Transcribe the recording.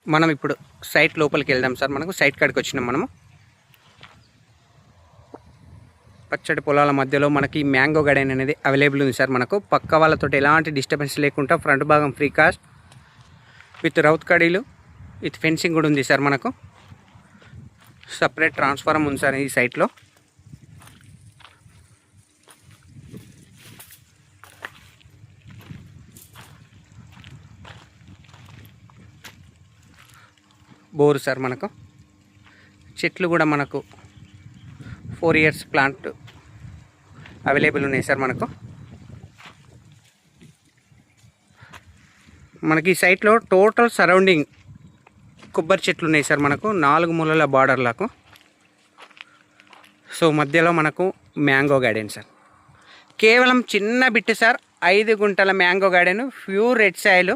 మనం ఇప్పుడు సైట్ లోపలికి వెళ్దాం సార్. మనకు సైట్ కాడికి వచ్చినాం మనము. పచ్చడి పొలాల మధ్యలో మనకి మ్యాంగో గార్డెన్ అనేది అవైలబుల్ ఉంది సార్. మనకు పక్క వాళ్ళతో ఎలాంటి డిస్టర్బెన్స్ లేకుండా ఫ్రంట్ భాగం ఫ్రీ కాస్ట్ విత్ రౌత్ కడీలు విత్ ఫెన్సింగ్ కూడా ఉంది సార్. మనకు సపరేట్ ట్రాన్స్ఫార్మర్ ఉంది సార్ ఈ సైట్లో. Bore sir. మనకు చెట్లు కూడా మనకు 4 years ప్లాంట్ అవైలబుల్ ఉన్నాయి సార్. మనకి ఈ సైట్లో టోటల్ సరౌండింగ్ కొబ్బరి చెట్లు ఉన్నాయి సార్. మనకు 4 మూలల బార్డర్లకు. సో మధ్యలో మనకు మ్యాంగో గార్డెన్ సార్. కేవలం చిన్న బిట్ సార్. 5 గుంటల mango garden, pure red soil.